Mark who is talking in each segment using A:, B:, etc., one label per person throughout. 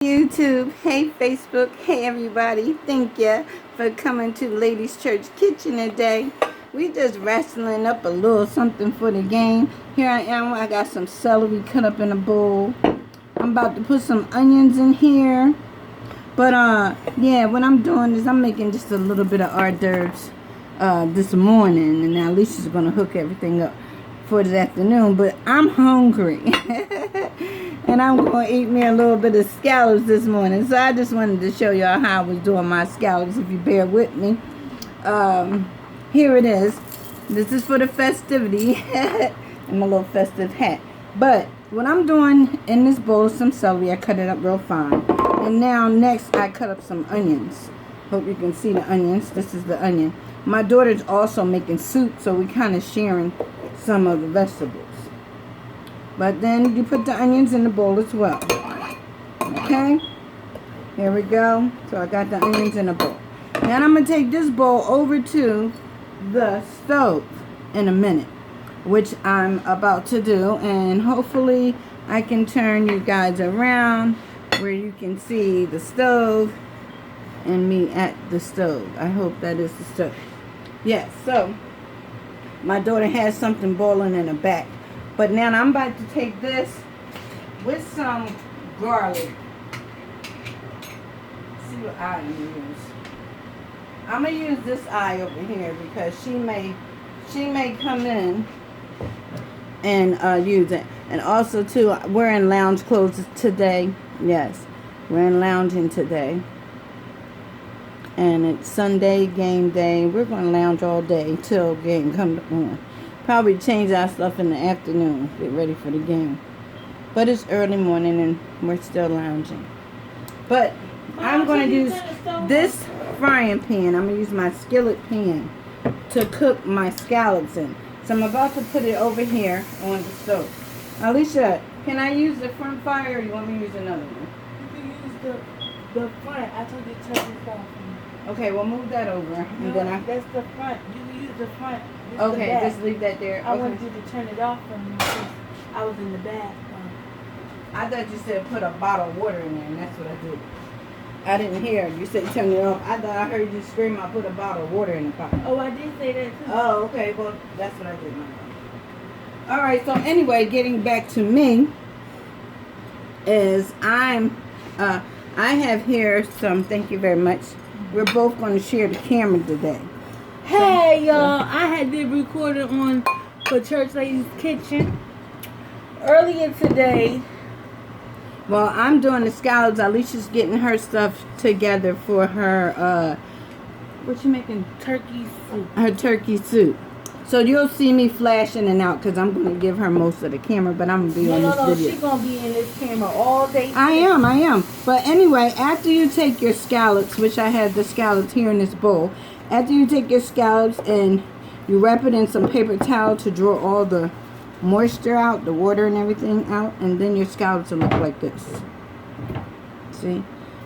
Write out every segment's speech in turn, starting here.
A: YouTube, hey Facebook, hey everybody. Thank you for coming to Ladies Church Kitchen today. We just wrestling up a little something for the game. Here I am. I got some celery cut up in a bowl. I'm about to put some onions in here. But yeah, what I'm doing is I'm making just a little bit of hors d'oeuvres this morning, and now Alicia's gonna hook everything up for this afternoon. But I'm hungry. And I'm going to eat me a little bit of scallops this morning. So I just wanted to show y'all how I was doing my scallops, if you bear with me. Here it is. This is for the festivity. And my little festive hat. But what I'm doing in this bowl is some celery. I cut it up real fine. And now next I cut up some onions. Hope you can see the onions. This is the onion. My daughter's also making soup, so we're kind of sharing some of the vegetables. But then you put the onions in the bowl as well. Okay? Here we go. So I got the onions in the bowl. Now I'm going to take this bowl over to the stove in a minute, which I'm about to do. And hopefully I can turn you guys around where you can see the stove and me at the stove. I hope that is the stove. Yes, so my daughter has something boiling in the back. But now I'm about to take this with some garlic. See what eye I'm gonna use. I'm gonna use this eye over here because she may come in and use it. And also too, we're in lounge clothes today. Yes, we're in lounging today. And it's Sunday game day. We're gonna lounge all day till game comes on. Probably change our stuff in the afternoon. Get ready for the game. But it's early morning and we're still lounging. But I'm going to use this frying pan. I'm going to use my skillet pan to cook my scallops in. So I'm about to put it over here on the stove. Alicia, can I use the front fire or you want me to use another one?
B: You can use the front. I told you to turn this off.
A: Okay, well move that over. And
B: no,
A: then
B: that's the front. You can use the front.
A: Okay, just leave that there.
B: I wanted you to turn it off for me because I was in the bath.
A: I thought you said put a bottle of water in there, and that's what I did. I didn't hear you say turn it off. I thought I heard you scream, I put a bottle of water in the pot.
B: Oh, I did say that too.
A: Oh, okay. Well, that's what I did. All right. So anyway, getting back to me, is I have here some. Thank you very much. We're both going to share the camera today.
B: Hey y'all, I had this recorded on for Church Ladies Kitchen earlier today.
A: Well, I'm doing the scallops. Alicia's getting her stuff together for her, what you making?
B: Turkey soup.
A: Her turkey soup. So you'll see me flashing and out because I'm going to give her most of the camera, but I'm going to be on this video.
B: She's going to be in this camera all day.
A: I am. But anyway, after you take your scallops, which I have the scallops here in this bowl, after you take your scallops and you wrap it in some paper towel to draw all the moisture out, the water and everything out, and then your scallops will look like this. See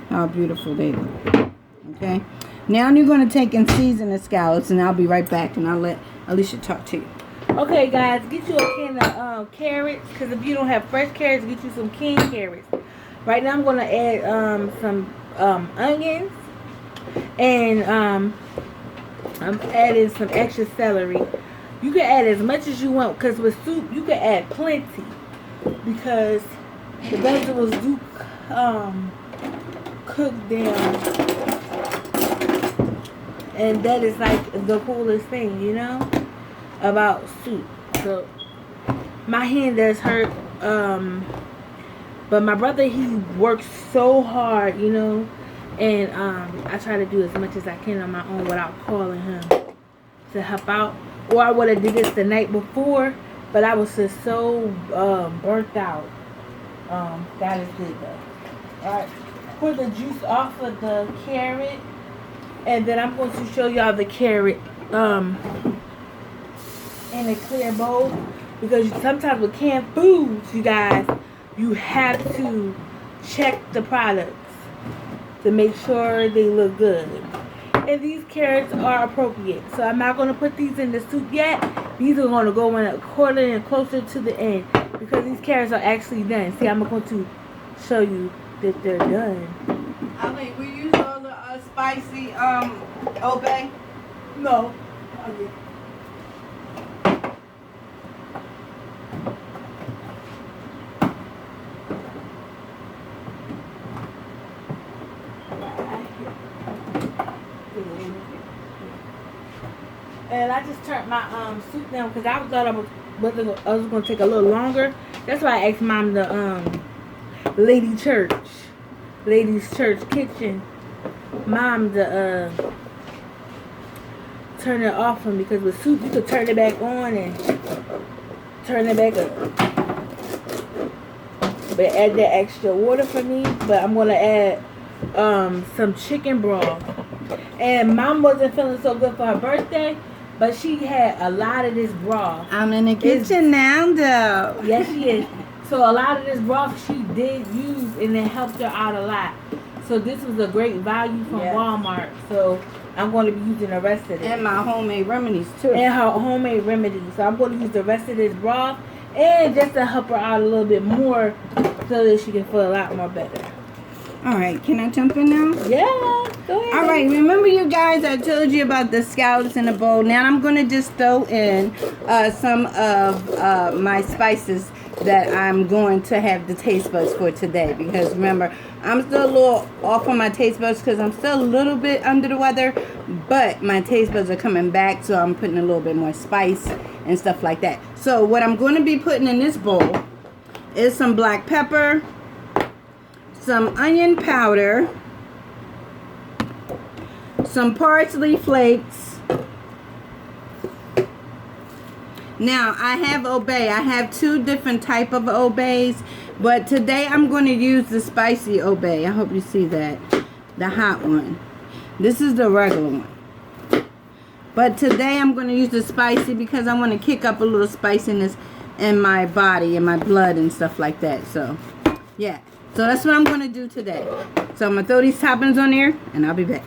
A: how beautiful they look. Okay. Now you're going to take and season the scallops, and I'll be right back, and I'll let Alicia talk to you.
B: Okay, guys, get you a can of carrots, because if you don't have fresh carrots, get you some canned carrots. Right now, I'm going to add some onions, and I'm adding some extra celery. You can add as much as you want, because with soup, you can add plenty, because the vegetables do cook down. And that is like the coolest thing, you know, about soup. So my hand does hurt, but my brother, he works so hard, you know, and I try to do as much as I can on my own without calling him to help out. Or I would have did this the night before, but I was just so burnt out. God is good though. All right, pour the juice off of the carrot. And then I'm going to show y'all the carrot in a clear bowl. Because sometimes with canned foods, you guys, you have to check the products to make sure they look good. And these carrots are appropriate. So I'm not going to put these in the soup yet. These are going to go in a quarter and closer to the end. Because these carrots are actually done. See, I'm going to show you that they're done.
A: Ali, we use all the spicy obey.
B: No. Okay. And I just turned my soup down because I thought I was going to take a little longer. That's why I asked Mom the ladies' church kitchen, Mom to turn it off for me, because with soup you could turn it back on and turn it back up. But add that extra water for me. But I'm gonna add some chicken broth. And Mom wasn't feeling so good for her birthday, but she had a lot of this broth.
A: I'm in the kitchen now, though.
B: Yes, she is. So a lot of this broth she did use, and it helped her out a lot. So this was a great value from Walmart. So I'm going to be using the rest of it.
A: And my homemade remedies, too.
B: And her homemade remedies. So I'm going to use the rest of this broth, and just to help her out a little bit more so that she can feel a lot more better.
A: All right, can I jump in now?
B: Yeah, go ahead.
A: All right, remember you guys, I told you about the scallops in a bowl. Now I'm going to just throw in some of my spices that I'm going to have the taste buds for today. Because remember, I'm still a little off on my taste buds because I'm still a little bit under the weather. But my taste buds are coming back, so I'm putting a little bit more spice and stuff like that. So what I'm going to be putting in this bowl is some black pepper, some onion powder, some parsley flakes. Now I have obey. I have 2 different type of obeys, but today I'm going to use the spicy obey. I hope you see that, the hot one. This is the regular one, but today I'm going to use the spicy because I want to kick up a little spiciness in my body and my blood and stuff like that. So yeah, so that's what I'm going to do today. So I'm going to throw these toppings on there and I'll be back.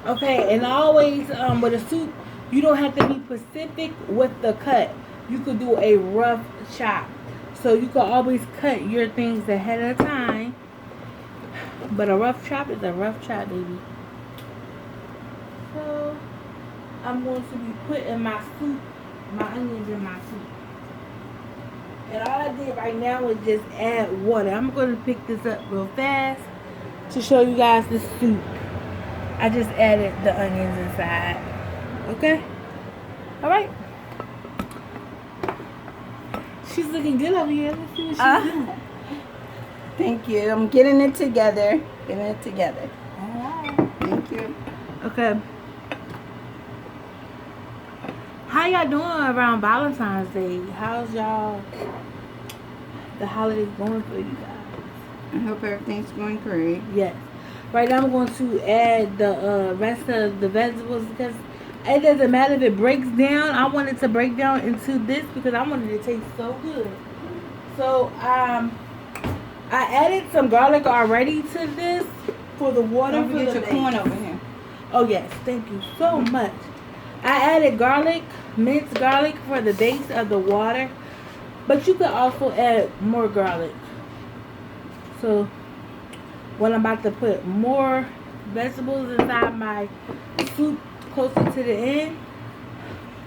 B: Okay, and always with a soup, you don't have to be specific with the cut. You could do a rough chop. So you can always cut your things ahead of time. But a rough chop is a rough chop, baby. So I'm going to be putting my soup, my onions in my soup. And all I did right now is just add water. I'm going to pick this up real fast to show you guys the soup. I just added the onions inside. Okay? Alright. She's looking good over here. Let's see what she's doing.
A: Thank you. I'm getting it together.
B: Alright.
A: Thank you.
B: Okay. How y'all doing around Valentine's Day? How's the holidays going for you guys?
A: I hope everything's going great.
B: Yes. Right now I'm going to add the rest of the vegetables because it doesn't matter if it breaks down. I want it to break down into this because I want it to taste so good. So I added some garlic already to this for the water.
A: Don't forget your corn over here.
B: Oh yes, thank you so much. I added garlic, minced garlic for the base of the water, but you could also add more garlic. So when I'm about to put more vegetables inside my soup closer to the end.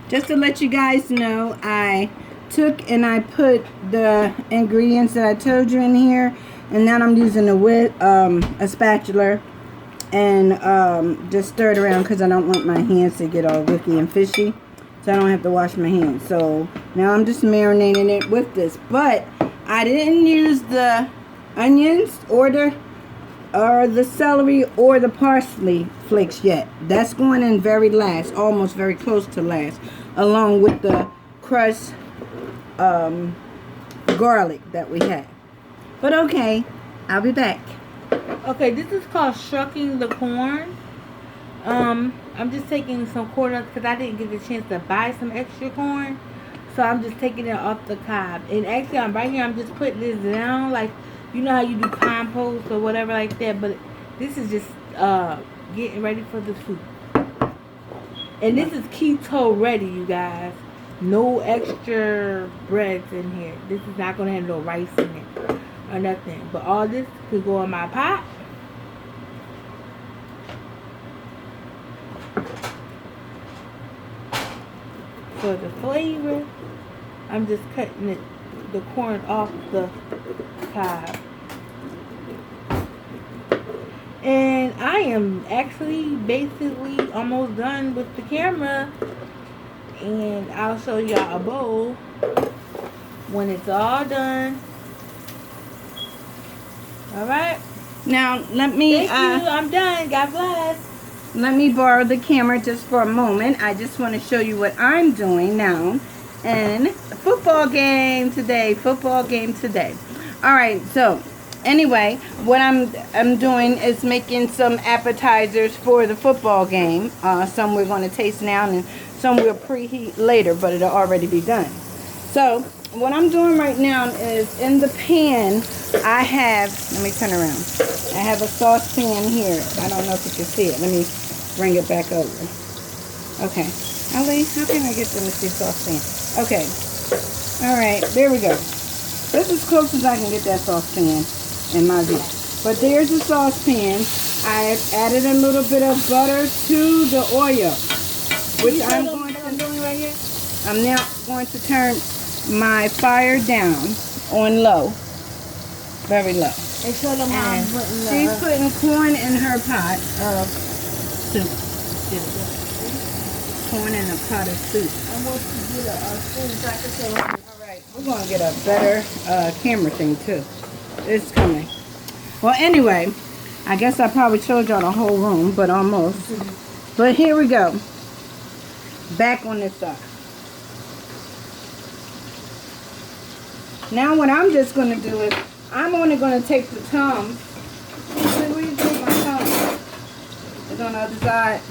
A: Just to let you guys know, I took and I put the ingredients that I told you in here, and now I'm using a spatula and just stir it around because I don't want my hands to get all wicky and fishy, so I don't have to wash my hands. So now I'm just marinating it with this, but I didn't use the onions or the celery or the parsley flakes yet. That's going in very last, almost very close to last, along with the crushed garlic that we had. But okay, I'll be back.
B: Okay, this is called shucking the corn. I'm just taking some corn off because I didn't get the chance to buy some extra corn, so I'm just taking it off the cob. And actually, I'm just putting this down like, you know how you do compost or whatever like that, but this is just getting ready for the soup. And this is keto ready, you guys. No extra breads in here. This is not going to have no rice in it. or nothing. But all this could go in my pot. For the flavor, I'm just cutting the corn off the cob. And I am actually basically almost done with the camera. And I'll show y'all a bowl when it's all done. Alright.
A: Now, let me...
B: Thank you. I'm done. God bless.
A: Let me borrow the camera just for a moment. I just want to show you what I'm doing now. And football game today. Alright, so... Anyway, what I'm doing is making some appetizers for the football game. Some we're going to taste now and some we'll preheat later, but it'll already be done. So, what I'm doing right now is in the pan, I have, let me turn around. I have a saucepan here. I don't know if you can see it. Let me bring it back over. Okay. Ali, how can I get them to see saucepan? Okay. Alright, there we go. This is as close as I can get that saucepan in my view. But there's a saucepan. I've added a little bit of butter to the oil, which I'm doing right here. I'm now going to turn my fire down on low, very low.
B: And show them how I'm putting
A: she's putting corn in her pot of soup. Corn in a pot of soup.
B: I want to get a spoon so I can show.
A: All right, we're going to get a better camera thing too. It's coming. Well, anyway, I guess I probably showed y'all the whole room, but almost. But here we go. Back on this side. Now what I'm just going to do is, I'm only going to take the tongue. Where do you take my tongue? It's on the other side.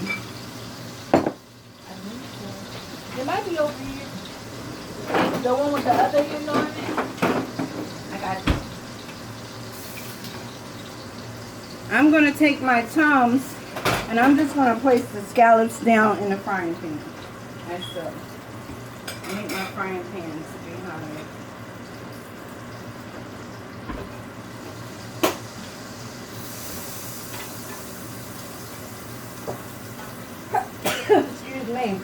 B: It might be over here. The one with the other end on it.
A: I got it. I'm going to take my Tums and I'm just going to place the scallops down in the frying pan. That's so. I need my frying pans to be hot. Excuse me.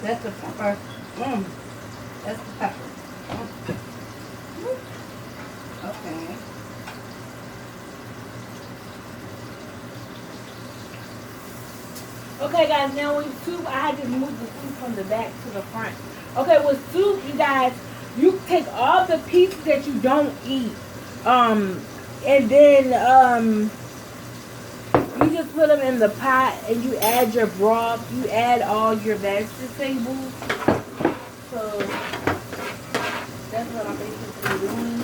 A: That's the pepper. That's the pepper. Okay.
B: Okay, guys, now with soup, I had to move the soup from the back to the front. Okay, with soup, you guys, you take all the pieces that you don't eat, and then, you just put them in the pot, and you add your broth, you add all your vegetables. So, that's what I'm basically doing.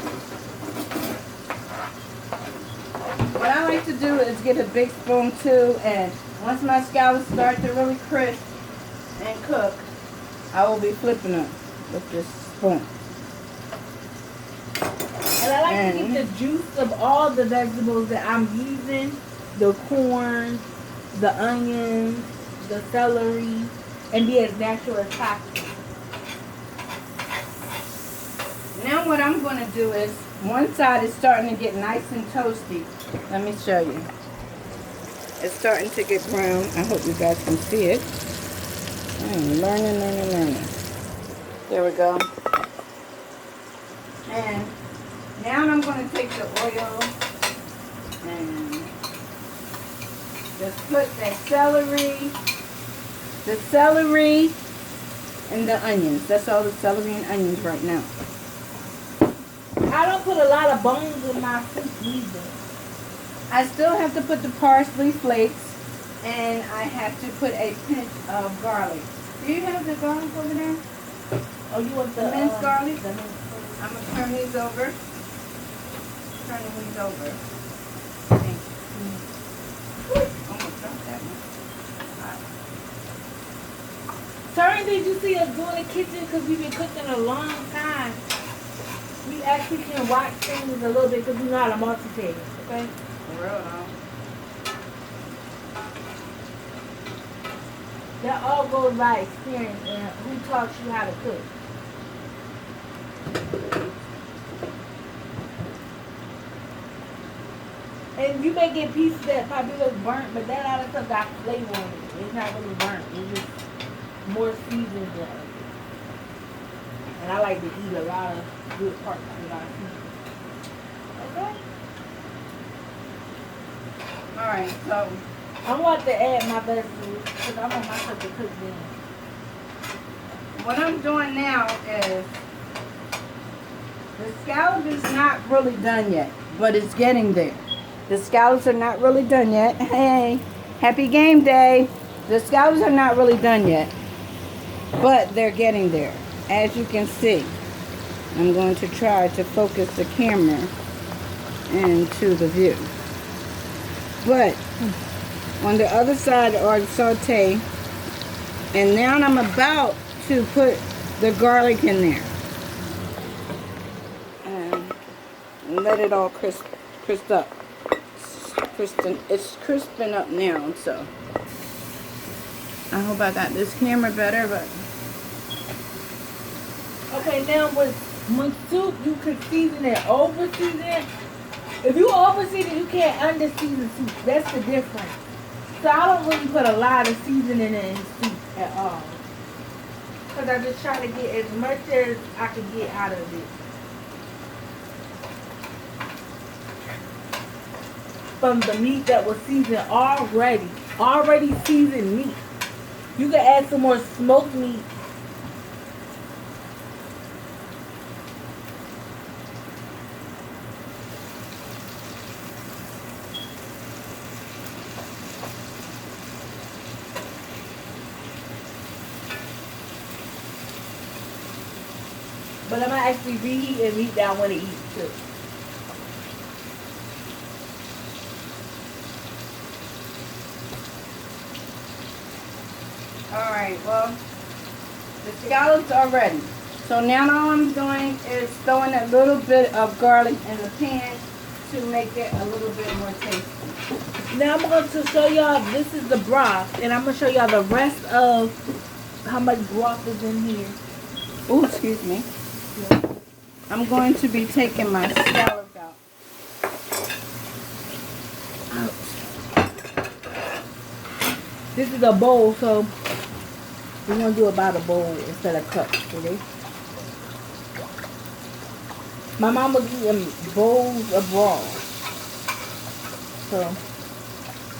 A: What I like to do is get a big spoon too, and once my scallops start to really crisp and cook, I will be flipping them with this spoon.
B: And I like to get the juice of all the vegetables that I'm using. The corn, the onions, the celery, and be as natural as possible.
A: Now what I'm going to do is, one side is starting to get nice and toasty. Let me show you. It's starting to get brown. I hope you guys can see it. Learning. There we go. And now I'm going to take the oil and just put that celery and the onions. That's all the celery and onions right now.
B: I don't put a lot of bones in my soup either.
A: I still have to put the parsley flakes, and I have to put a pinch of garlic. Do you have the garlic over there?
B: Oh, you want
A: The minced garlic?
B: The minced.
A: I'm going to turn these over. Turning these over. Thank you. Almost dropped that one.
B: Certain things you see us do in the kitchen because we've been cooking a long time. We actually can watch things a little bit because we know how to multitask, okay?
A: For real, though.
B: That all goes by experience and who taught you how to cook. And you may get pieces that probably look burnt, but that other stuff got flavor on it. It's not really burnt. It's just more seasoned than others. And I like to eat a lot of good parts without seasoning. Okay?
A: Alright, so
B: I want to add my vegetables because I want myself to cook them.
A: what I'm doing now is the scallop is not really done yet, but it's getting there. The scallops are not really done yet. Hey, happy game day. The scallops are not really done yet, but they're getting there. As you can see, I'm going to try to focus the camera into the view. But on the other side are the saute, and now I'm about to put the garlic in there and let it all crisp up. It's crisping up now, so I hope I got this camera better. But
B: Okay, now with soup, you can season it, over season it. If you over season, you can't under season soup. That's the difference. So I don't really put a lot of seasoning in soup at all. Because I just try to get as much as I can get out of it. From the meat that was seasoned already seasoned meat. You can add some more smoked meat. But I'm gonna actually reheat and meat that I want to eat too.
A: alright, well, the scallops are ready. So now all I'm doing is throwing a little bit of garlic in the pan to make it a little bit more tasty.
B: Now I'm going to show y'all, this is the broth, and I'm going to show y'all the rest of how much broth is in here.
A: Oh, excuse me. I'm going to be taking my scallops out.
B: This is a bowl, so we're going to do about a bowl instead of cups, okay? My mom was eating bowls of broth. So,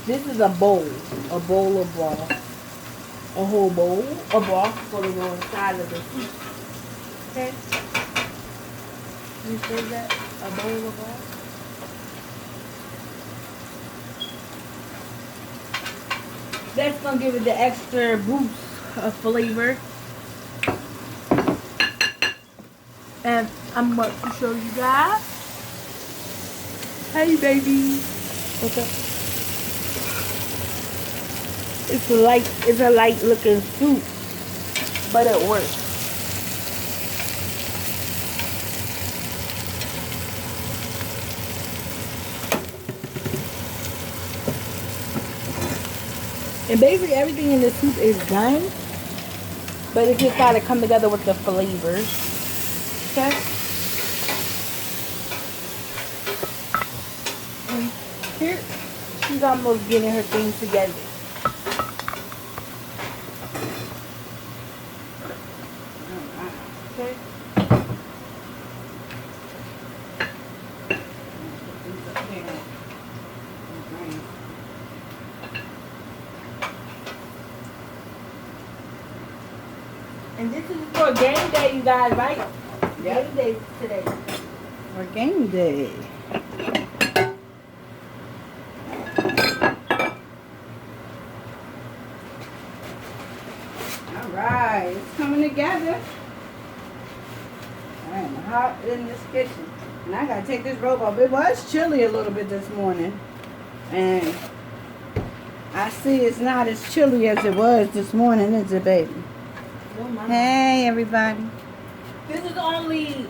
B: this is a bowl of broth. A whole bowl of broth for the go inside of the soup. Okay? You say that? A bowl of broth? That's going to give it the extra boost of flavor. And I'm about to show you guys. Hey, baby. What's up? It's a light looking soup, but it works. And basically everything in the soup is done, but it just gotta come together with the flavors. Okay. And here, she's almost getting her things together. Okay. And this is for game day, you guys, right? Yep. Game day today.
A: For game day. Alright, it's coming together. I am hot in this kitchen. And I gotta take this robe off. It was chilly a little bit this morning. And I see it's not as chilly as it was this morning, is it, baby?
B: Oh, my.
A: Hey, everybody.
B: This is only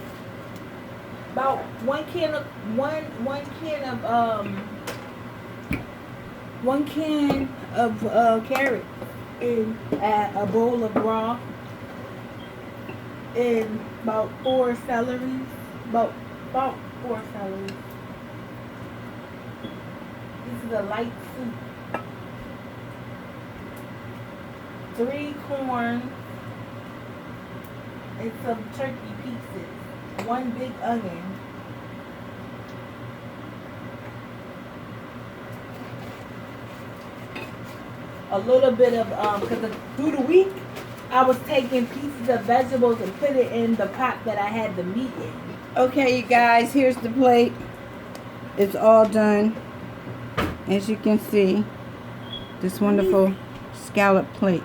B: about one can of carrot and a bowl of broth and about 4 celeries. About 4 celeries. This is a light soup. 3 corn and some turkey pieces. 1 big onion. A little bit of because through the week I was taking pieces of vegetables and put it in the pot that I had the meat in.
A: Okay, you guys, here's the plate. It's all done. As you can see, this wonderful scallop plate.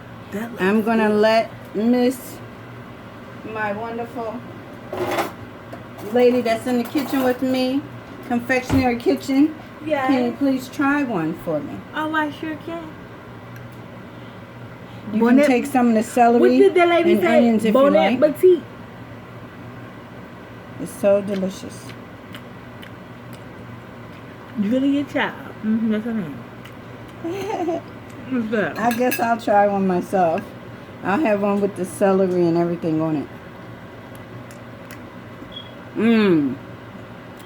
A: I'm gonna let Miss, my wonderful lady that's in the kitchen with me, confectionery kitchen.
B: Yeah.
A: Can you please try one for me?
B: Oh, I sure can.
A: You can take some of the celery
B: What did the lady
A: and
B: say?
A: onions if
B: Bon
A: you like.
B: appetit.
A: It's so delicious.
B: Julia Child. That's her name. What's that?
A: I guess I'll try one myself. I'll have one with the celery and everything on it.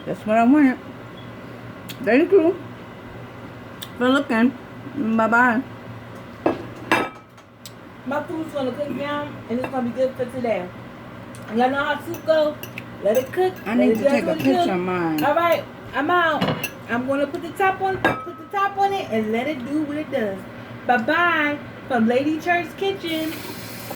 A: That's what I wanted. Thank you for looking. Bye-bye.
B: My food's gonna cook down and it's gonna be good for today. Y'all know how soup go? Let it cook.
A: I need to take a picture of mine.
B: Alright, I'm out. I'm gonna put the top on it and let it do what it does. Bye bye from Lady Church Kitchen.